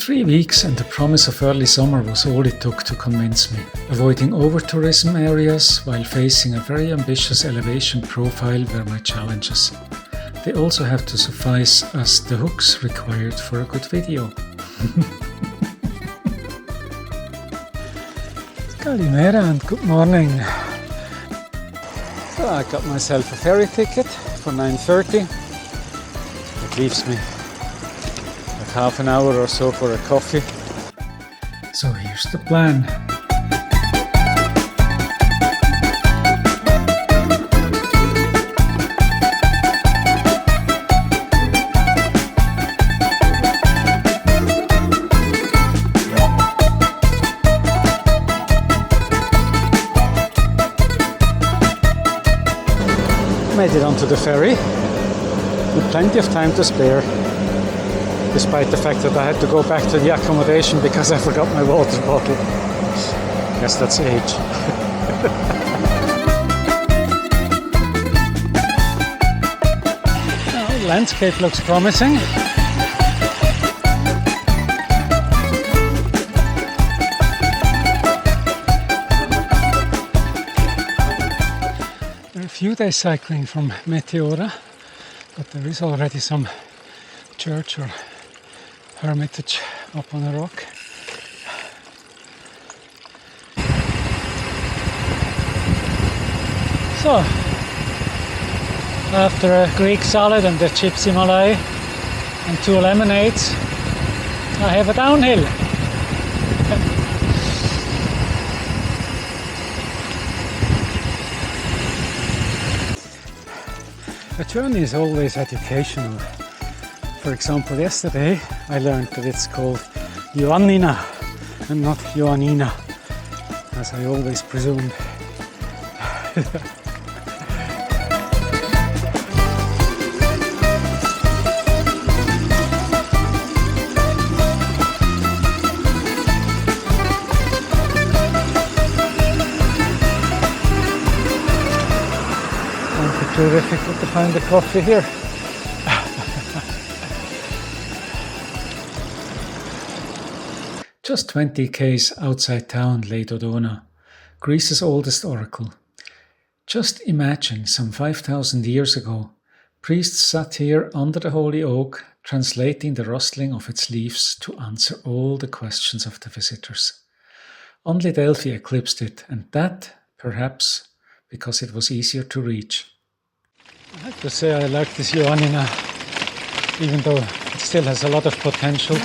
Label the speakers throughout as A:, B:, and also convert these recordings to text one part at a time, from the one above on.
A: 3 weeks and the promise of early summer was all it took to convince me. Avoiding overtourism areas while facing a very ambitious elevation profile were my challenges. They also have to suffice as the hooks required for a good video. Kalimera and good morning. So I got myself a ferry ticket for 9:30. It leaves me like half an hour or so for a coffee. So here's the plan. Made it onto the ferry with plenty of time to spare, despite the fact that I had to go back to the accommodation because I forgot my water bottle. Guess that's age. Well, landscape looks promising. Few days cycling from Meteora, but there is already some church or hermitage up on a rock. So, after a Greek salad and a gypsy Malay and 2 lemonades, I have a downhill. A journey is always educational. For example, yesterday I learned that it's called Ioannina and not Ioannina, as I always presumed. Too difficult to find the coffee here. Just 20 km outside town lay Dodona, Greece's oldest oracle. Just imagine, some 5,000 years ago, priests sat here under the holy oak, translating the rustling of its leaves to answer all the questions of the visitors. Only Delphi eclipsed it, and that, perhaps, because it was easier to reach. I have to say I like this Ioannina, even though it still has a lot of potential.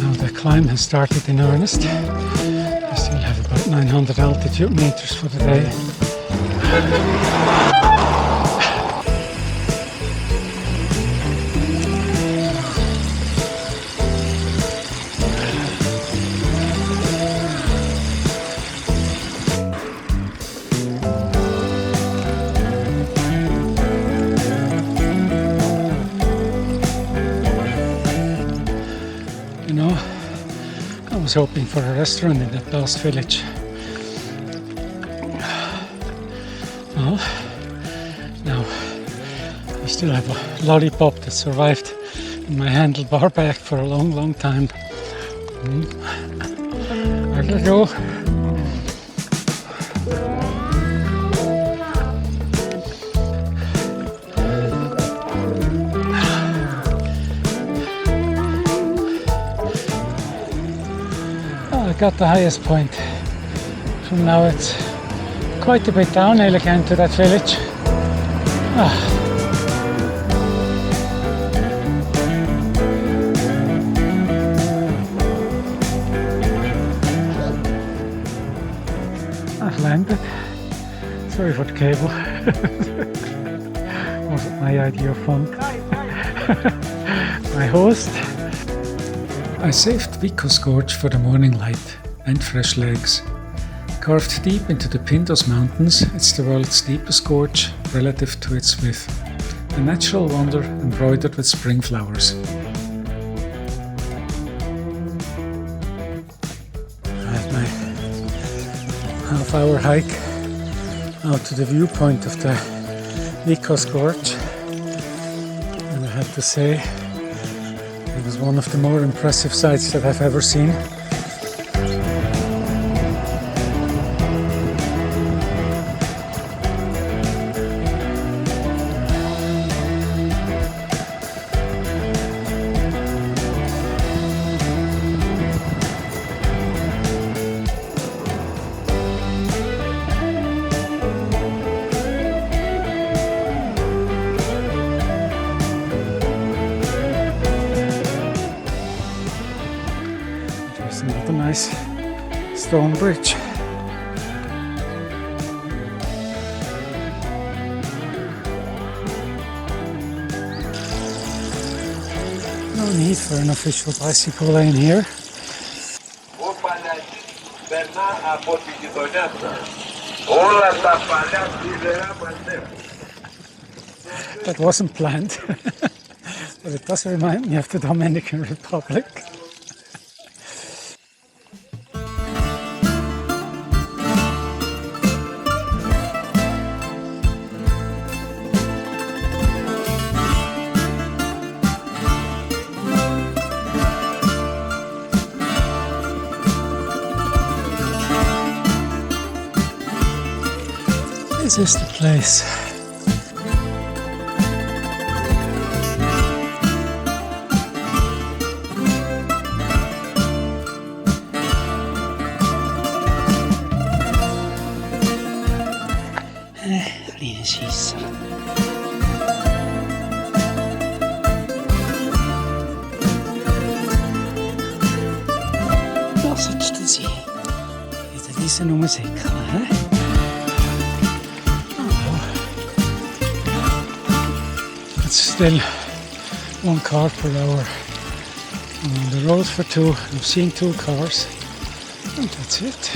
A: Now the climb has started in earnest. I still have about 900 altitude meters for the day. I was hoping for a restaurant in that last village. Well, now I still have a lollipop that survived in my handlebar bag for a long, long time. There we go. I got the highest point. From now it's quite a bit downhill again to that village. I've landed. Sorry for the cable. Wasn't my idea of fun. My host. I saved Vico's Gorge for the morning light and fresh legs. Carved deep into the Pindos Mountains, it's the world's deepest gorge relative to its width. A natural wonder embroidered with spring flowers. I had my half-hour hike out to the viewpoint of the Nikos Gorge, and I have to say it was one of the more impressive sights that I've ever seen. Another nice stone bridge. No need for an official bicycle lane here. That wasn't planned, but it does remind me of the Dominican Republic. This is the place. Dosyć zie. I tady se noemen zeker, hè? Still 1 car per hour. I'm on the road for 2. I've seen 2 cars, and that's it.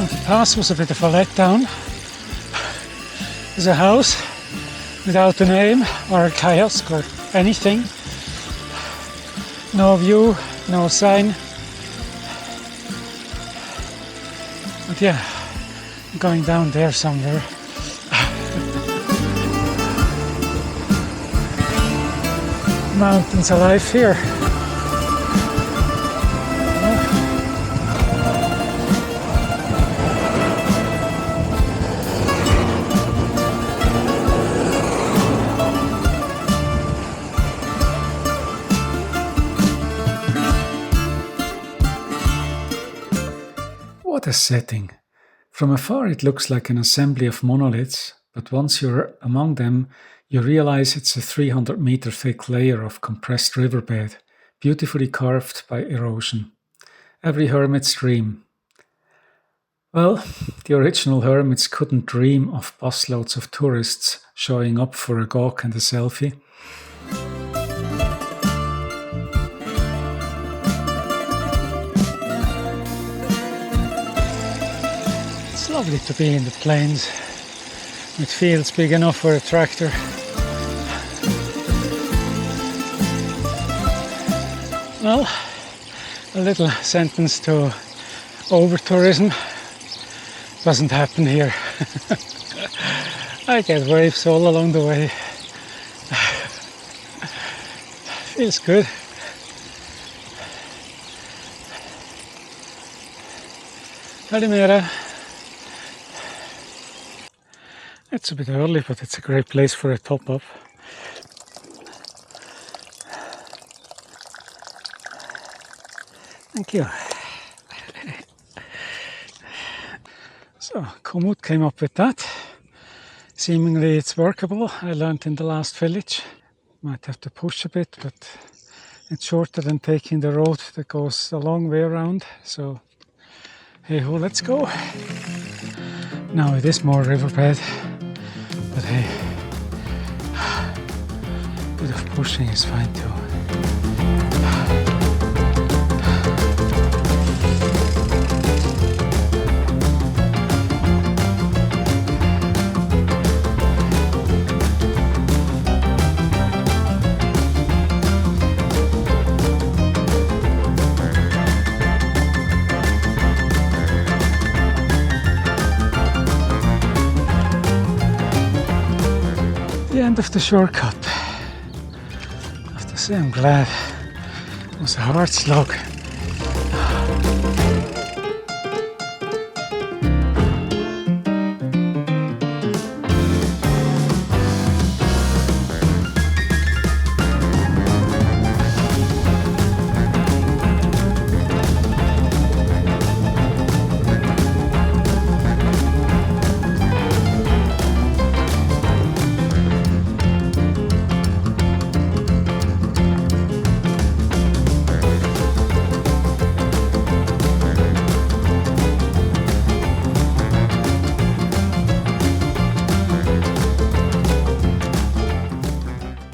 A: The pass was a bit of a letdown. There's a house without a name or a kiosk or anything. No view, no sign. But yeah, I'm going down there somewhere. Mountains alive here. What a setting! From afar it looks like an assembly of monoliths, but once you're among them, you realize it's a 300-meter thick layer of compressed riverbed, beautifully carved by erosion. Every hermit's dream. Well, the original hermits couldn't dream of busloads of tourists showing up for a gawk and a selfie. It's lovely to be in the plains with fields big enough for a tractor. Well, a little sentence to overtourism doesn't happen here. I get waves all along the way. Feels good. Kalimera. It's a bit early, but it's a great place for a top-up. Thank you. So, Komoot came up with that. Seemingly it's workable. I learned in the last village. Might have to push a bit, but it's shorter than taking the road that goes a long way around. So, hey ho, let's go. Now it is more riverbed, but hey, of pushing is fine too. The end of the shortcut. I have to say I'm glad. It was a hard slog.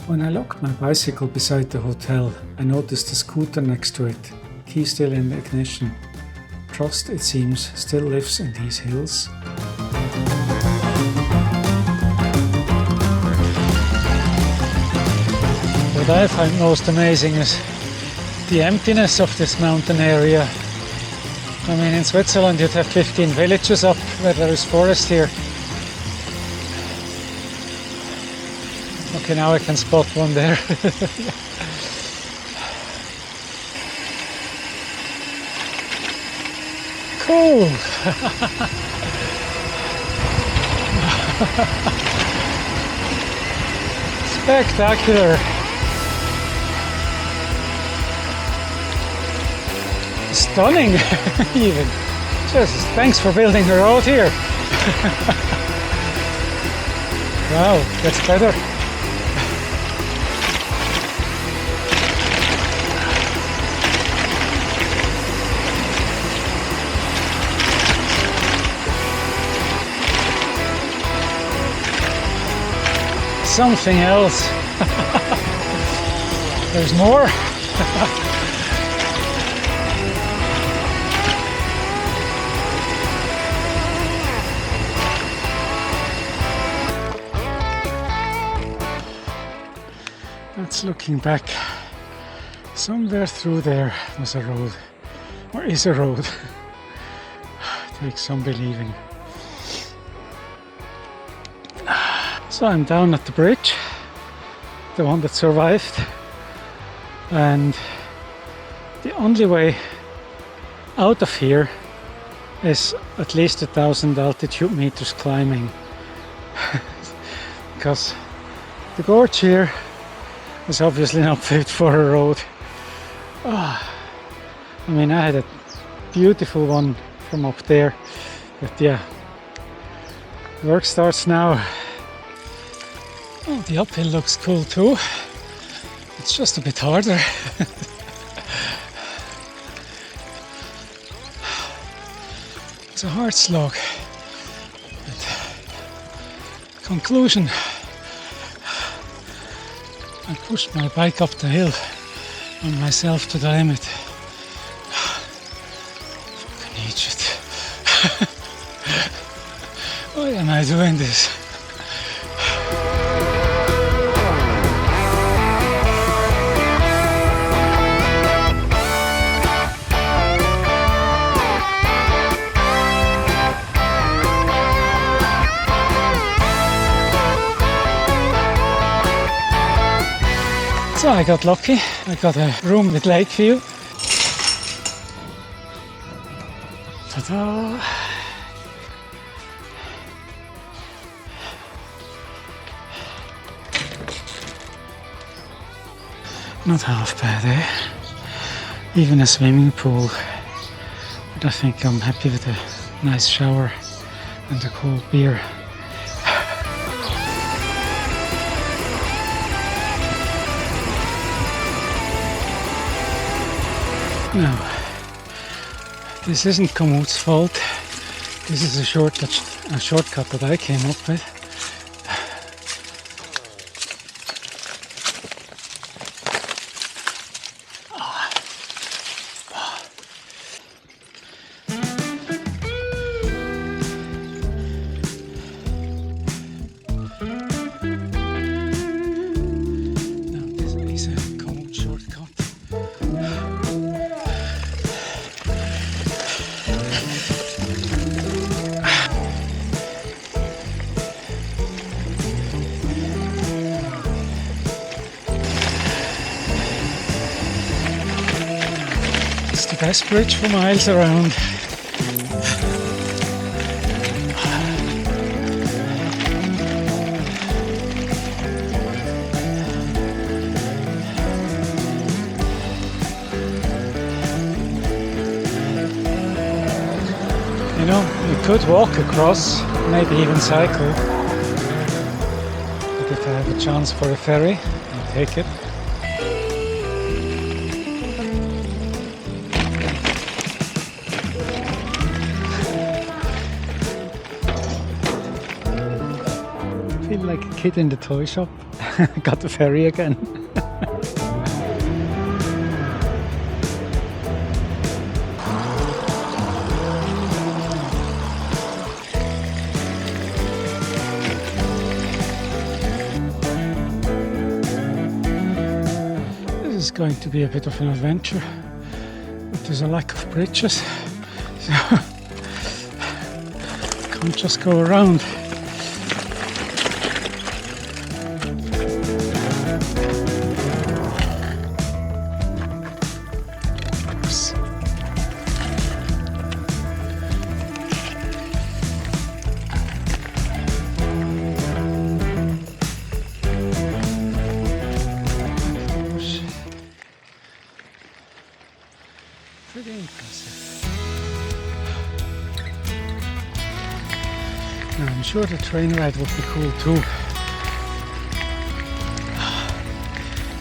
A: When I locked my bicycle beside the hotel, I noticed a scooter next to it, key still in the ignition. Trust, it seems, still lives in these hills. What I find most amazing is the emptiness of this mountain area. I mean, in Switzerland you'd have 15 villages up where there is forest here. Okay, now I can spot one there. Cool! Spectacular! Stunning, even. Just thanks for building a road here. Wow, that's better. Something else. There's more. That's looking back. Somewhere through there was a road, or is a road. Takes some believing. So I'm down at the bridge, the one that survived, and the only way out of here is at least 1,000 altitude meters climbing, because the gorge here is obviously not fit for a road. I mean, I had a beautiful one from up there, but yeah, work starts now. Oh, the uphill looks cool too. It's just a bit harder. It's a hard slog. But conclusion, I pushed my bike up the hill and myself to the limit. Fucking idiot. Why am I doing this? So I got lucky, I got a room with lake view. Ta-da! Not half bad, eh? Even a swimming pool. But I think I'm happy with a nice shower and a cold beer. Now, this isn't Komoot's fault. This is a shortcut that I came up with. It's the best bridge for miles around. You know, you could walk across, maybe even cycle. But if I have a chance for a ferry, I'll take it. I feel like a kid in the toy shop. Got the ferry again. This is going to be a bit of an adventure, but there's a lack of bridges, so can't just go around. Pretty impressive. Now, I'm sure the train ride would be cool too.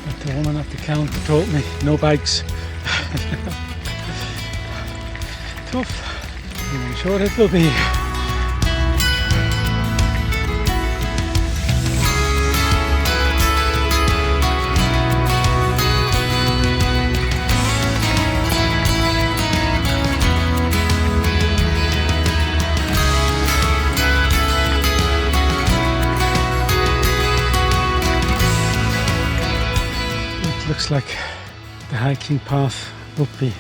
A: But the woman at the counter told me no bikes. Tough. And I'm sure it will be. Looks like the hiking path would be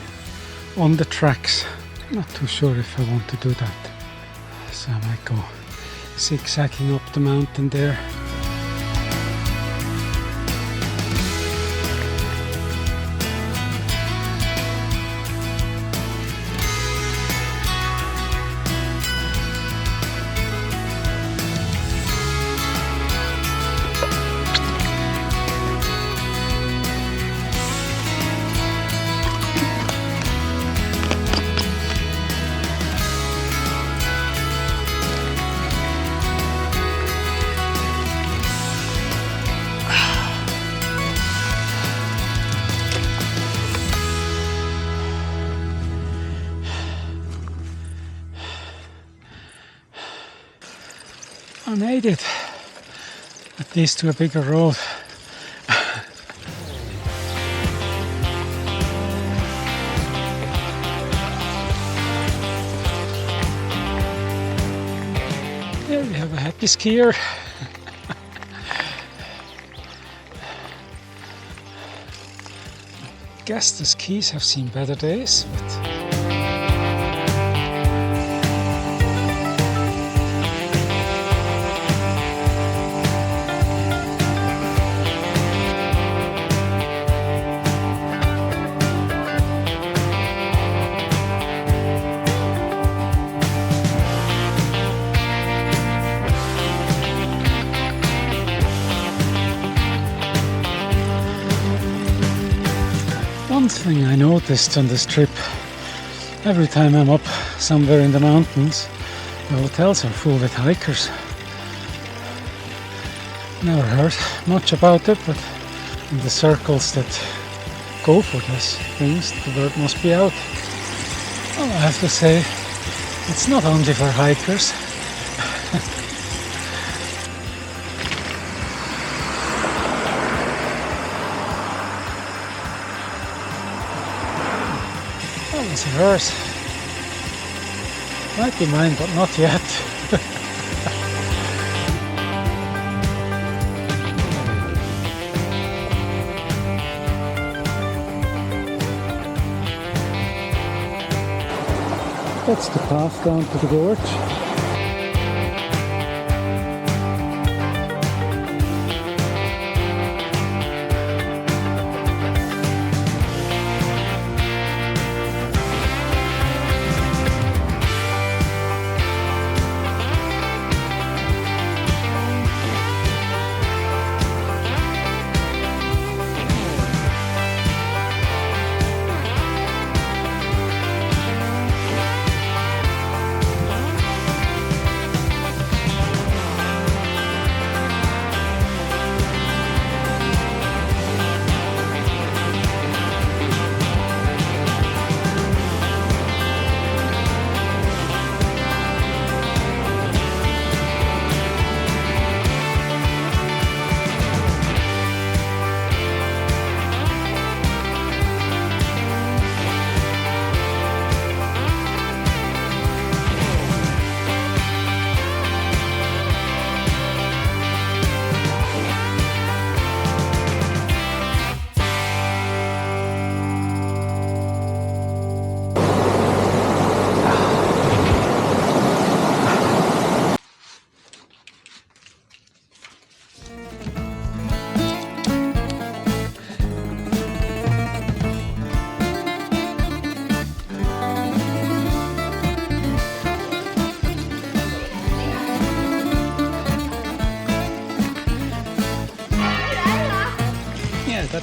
A: on the tracks. Not too sure if I want to do that, so I might go zigzagging up the mountain there. I made it, at least to a bigger road. There we have a happy skier. Guess the skis have seen better days, but one thing I noticed on this trip, every time I'm up somewhere in the mountains, the hotels are full with hikers. Never heard much about it, but in the circles that go for these things, the word must be out. Well, I have to say, it's not only for hikers. It's hers. Might be mine, but not yet. That's the path down to the gorge.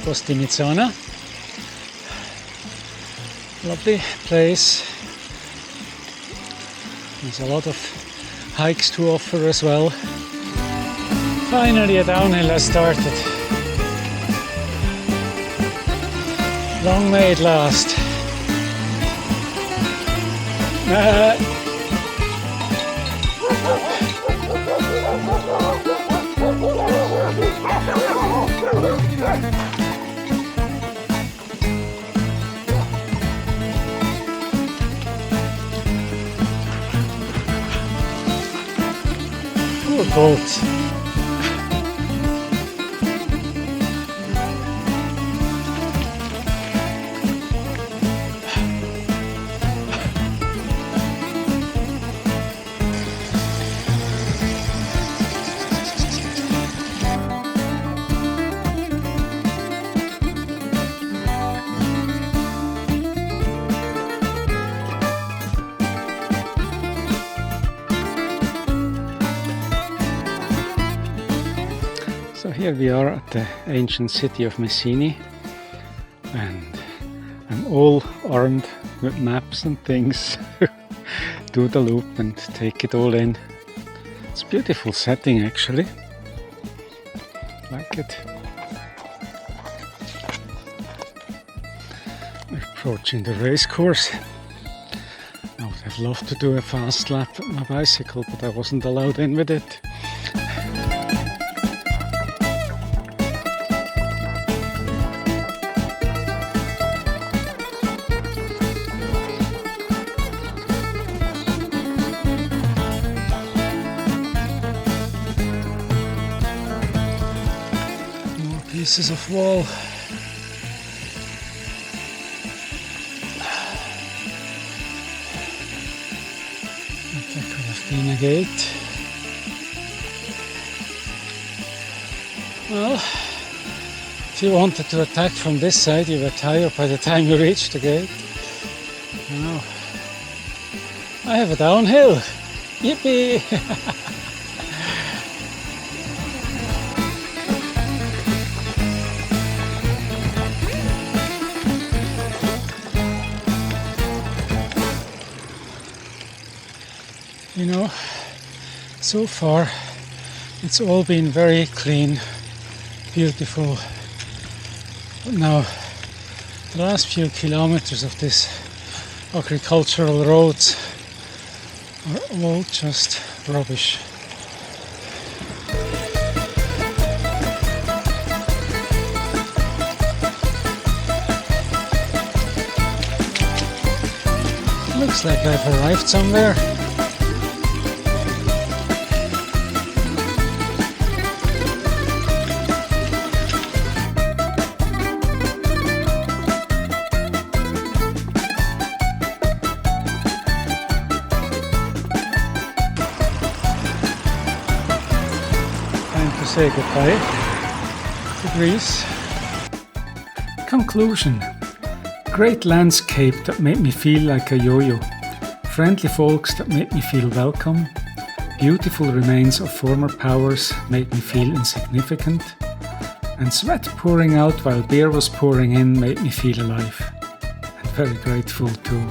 A: That was the Messene. Lovely place. There's a lot of hikes to offer as well. Finally a downhill has started. Long may it last. Poor goats. So here we are at the ancient city of Messene, and I'm all armed with maps and things. Do the loop and take it all in. It's a beautiful setting actually. Like it. We're approaching the race course. I would have loved to do a fast lap with my bicycle, but I wasn't allowed in with it. Pieces of wall. That could have been a gate. Well, if you wanted to attack from this side, you were tired by the time you reached the gate. Now, I have a downhill. Yippee! You know, so far it's all been very clean, beautiful. But now, the last few kilometers of this agricultural roads are all just rubbish. Looks like I've arrived somewhere. To say goodbye to Greece. Conclusion. Great landscape that made me feel like a yo-yo. Friendly folks that made me feel welcome. Beautiful remains of former powers made me feel insignificant. And sweat pouring out while beer was pouring in made me feel alive. And very grateful too.